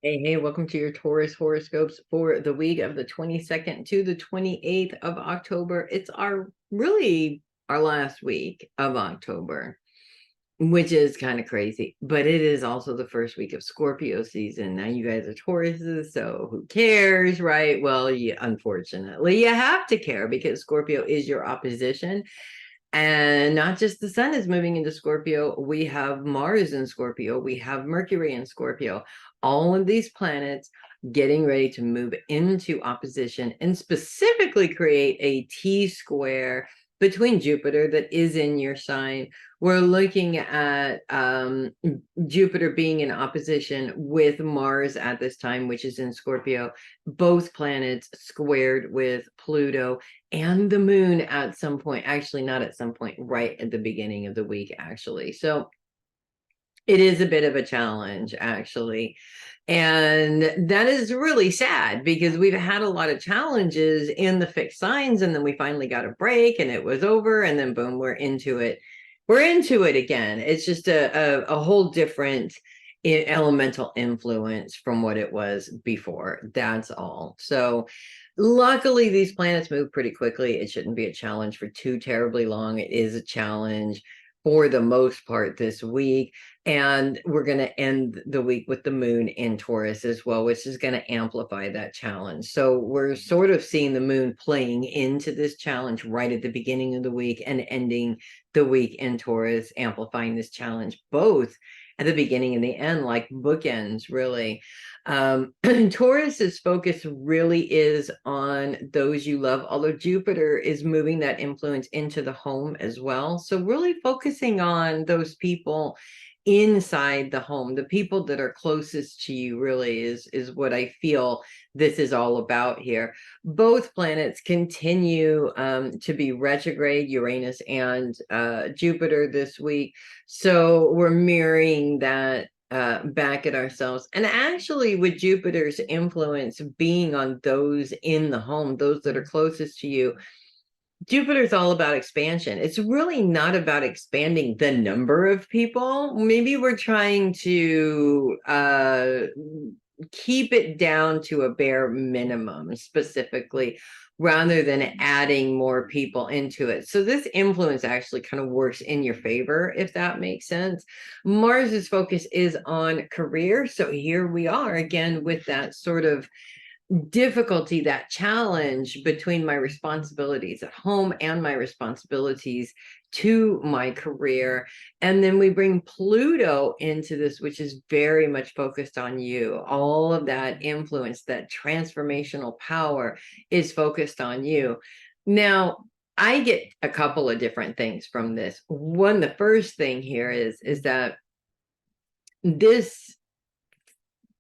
Hey, welcome to your Taurus horoscopes for the week of the 22nd to the 28th of October. It's our last week of October, which is kind of crazy, but it is also the first week of Scorpio season. Now you guys are Tauruses, so who cares, right? Well, unfortunately, you have to care because Scorpio is your opposition. And not just the sun is moving into Scorpio, we have Mars in Scorpio, we have Mercury in Scorpio, all of these planets getting ready to move into opposition and specifically create a T square between Jupiter that is in your sign. We're looking at Jupiter being in opposition with Mars at this time, which is in Scorpio, both planets squared with Pluto and the moon at some point, actually not at some point, right at the beginning of the week, actually. So it is a bit of a challenge, actually. And that is really sad because we've had a lot of challenges in the fixed signs, and then we finally got a break and it was over, and then boom, we're into it. We're into it again. It's just a whole different elemental influence from what it was before. That's all. So luckily, these planets move pretty quickly. It shouldn't be a challenge for too terribly long. It is a challenge for the most part this week. And we're going to end the week with the moon in Taurus as well, which is going to amplify that challenge. So we're sort of seeing the moon playing into this challenge right at the beginning of the week and ending the week in Taurus, amplifying this challenge both at the beginning and the end, like bookends, really. Taurus's focus really is on those you love, although Jupiter is moving that influence into the home as well. So really focusing on those people inside the home, the people that are closest to you, really is what I feel this is all about here. Both planets continue to be retrograde, Uranus and Jupiter this week. So we're mirroring that back at ourselves. And actually, with Jupiter's influence being on those in the home, those that are closest to you, Jupiter's all about expansion. It's really not about expanding the number of people. Maybe we're trying to keep it down to a bare minimum, specifically, rather than adding more people into it. So this influence actually kind of works in your favor, if that makes sense. Mars's focus is on career. So here we are again with that sort of difficulty, that challenge between my responsibilities at home and my responsibilities to my career. And then we bring Pluto into this, which is very much focused on you. All of that influence, that transformational power is focused on you. Now, I get a couple of different things from this. One, the first thing here is that this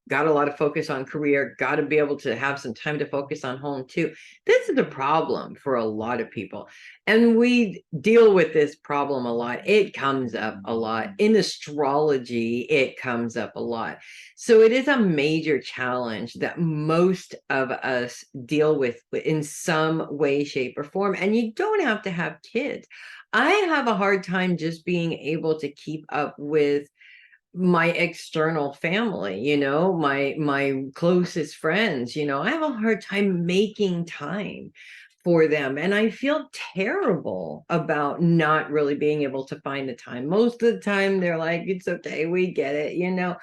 got a lot of focus on career, got to be able to have some time to focus on home too. This is a problem for a lot of people. And we deal with this problem a lot. It comes up a lot. In astrology, it comes up a lot. So it is a major challenge that most of us deal with in some way, shape, or form. And you don't have to have kids. I have a hard time just being able to keep up with my external family, my closest friends. I have a hard time making time for them, and I feel terrible about not really being able to find the time. Most of the time they're like, it's okay, we get it,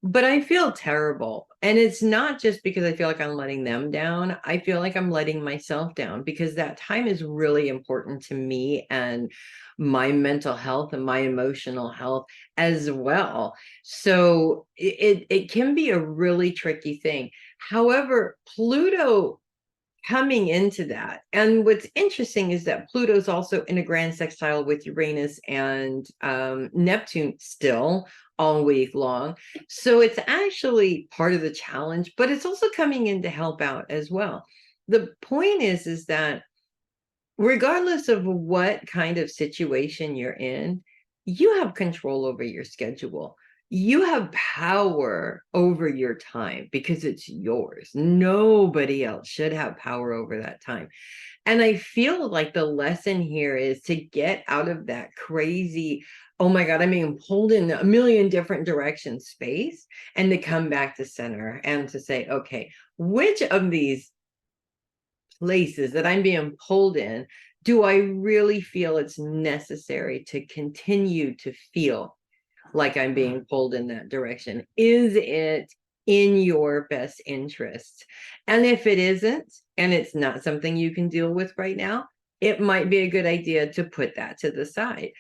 but I feel terrible. And it's not just because I feel like I'm letting them down. I feel like I'm letting myself down because that time is really important to me and my mental health and my emotional health as well. So it can be a really tricky thing. However, Pluto coming into that. And what's interesting is that Pluto's also in a grand sextile with Uranus and Neptune still all week long. So it's actually part of the challenge, but it's also coming in to help out as well. The point is that regardless of what kind of situation you're in, you have control over your schedule. You have power over your time because it's yours. Nobody else should have power over that time. And I feel like the lesson here is to get out of that crazy oh my God, I'm being pulled in a million different directions space, and to come back to center and to say, okay, which of these places that I'm being pulled in do I really feel it's necessary to continue to feel like I'm being pulled in that direction? Is it in your best interest? And if it isn't, and it's not something you can deal with right now, it might be a good idea to put that to the side.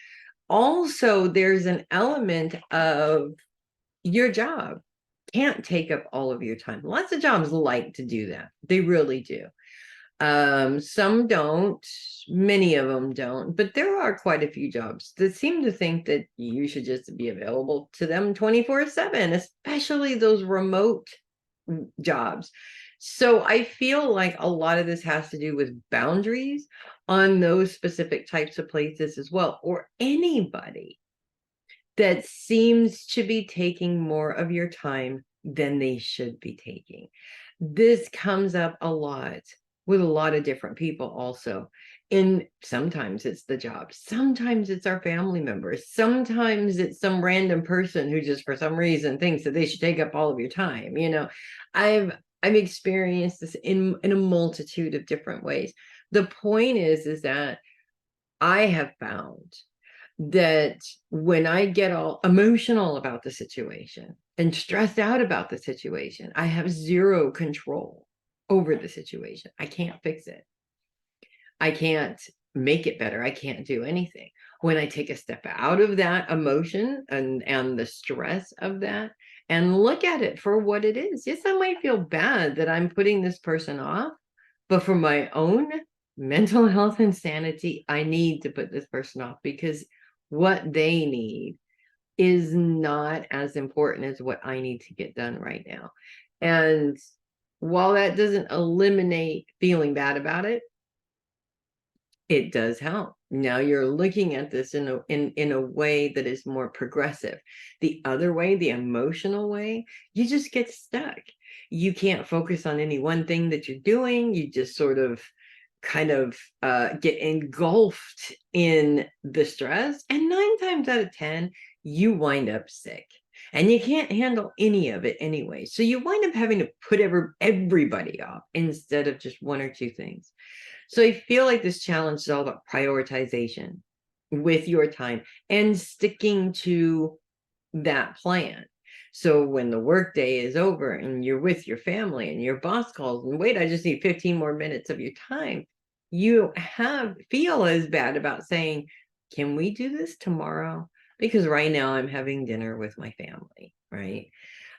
Also, there's an element of your job can't take up all of your time. Lots of jobs like to do that. They really do. Some don't, many of them don't, but there are quite a few jobs that seem to think that you should just be available to them 24/7, especially those remote jobs. So I feel like a lot of this has to do with boundaries on those specific types of places as well, or anybody that seems to be taking more of your time than they should be taking. This comes up a lot with a lot of different people also. And sometimes it's the job, sometimes it's our family members, sometimes it's some random person who just for some reason thinks that they should take up all of your time. I've experienced this in a multitude of different ways. The point is that I have found that when I get all emotional about the situation and stressed out about the situation, I have zero control over the situation. I can't fix it. I can't make it better. I can't do anything. When I take a step out of that emotion and the stress of that and look at it for what it is. Yes, I might feel bad that I'm putting this person off, but for my own mental health and sanity, I need to put this person off because what they need is not as important as what I need to get done right now. And while that doesn't eliminate feeling bad about it, it does help. Now you're looking at this in a way that is more progressive. The other way, the emotional way, you just get stuck. You can't focus on any one thing that you're doing. You just sort of kind of get engulfed in the stress. And 9 times out of 10, you wind up sick. And you can't handle any of it anyway. So you wind up having to put everybody off instead of just one or two things. So I feel like this challenge is all about prioritization with your time and sticking to that plan. So when the workday is over and you're with your family and your boss calls and wait, I just need 15 more minutes of your time, you feel as bad about saying, can we do this tomorrow? Because right now I'm having dinner with my family, right?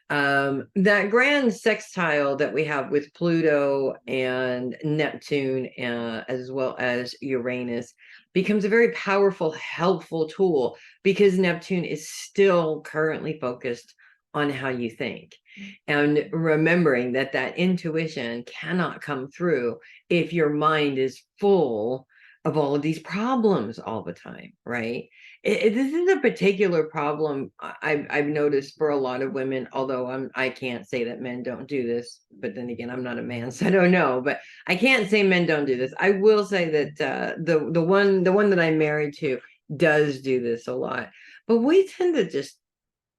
That grand sextile that we have with Pluto and Neptune, as well as Uranus, becomes a very powerful, helpful tool because Neptune is still currently focused on how you think. And remembering that that intuition cannot come through if your mind is full of all of these problems all the time, right? This is a particular problem I've noticed for a lot of women, although I can't say that men don't do this, but then again, I'm not a man, so I don't know, but I can't say men don't do this. I will say that the one that I'm married to does do this a lot, but we tend to just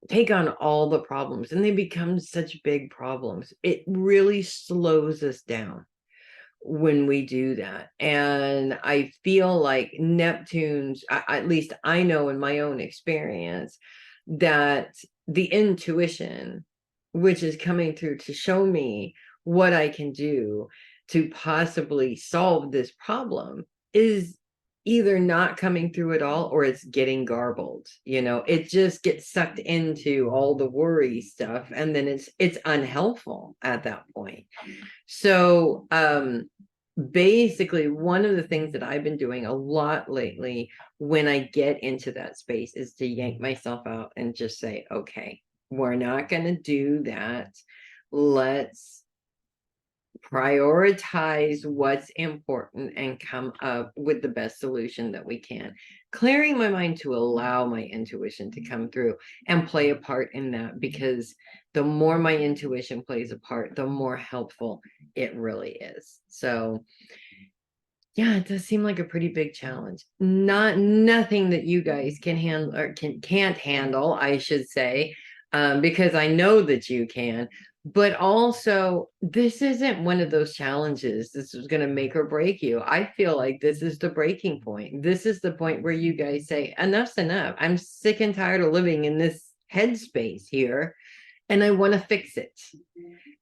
take on all the problems and they become such big problems. It really slows us down when we do that. And I feel like Neptune's, at least I know in my own experience, that the intuition, which is coming through to show me what I can do to possibly solve this problem, is either not coming through at all or it's getting garbled. It just gets sucked into all the worry stuff and then it's unhelpful at that point. So basically one of the things that I've been doing a lot lately when I get into that space is to yank myself out and just say, okay, we're not going to do that. Let's prioritize what's important and come up with the best solution that we can. Clearing my mind to allow my intuition to come through and play a part in that, because the more my intuition plays a part, the more helpful it really is. So Yeah, it does seem like a pretty big challenge. Nothing that you guys can handle or can't handle, I should say, because I know that you can. But also, this isn't one of those challenges. This is going to make or break you. I feel like this is the breaking point. This is the point where you guys say, enough's enough. I'm sick and tired of living in this headspace here, and I want to fix it.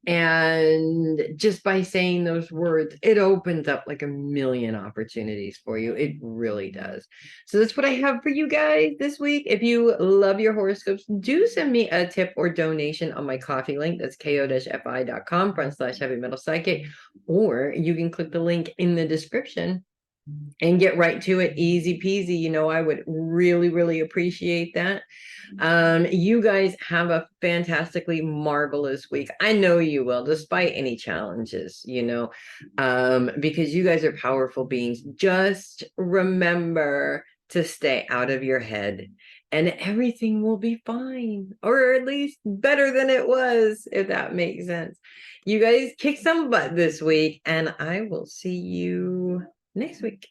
And just by saying those words, it opens up like a million opportunities for you. It really does. So that's what I have for you guys this week. If you love your horoscopes, do send me a tip or donation on my coffee link. That's ko-fi.com/heavy metal psychic. Or you can click the link in the description and get right to it. Easy peasy. I would really appreciate that. You guys have a fantastically marvelous week. I know you will, despite any challenges, because you guys are powerful beings. Just remember to stay out of your head and everything will be fine, or at least better than it was, if that makes sense. You guys kick some butt this week, and I will see you next week.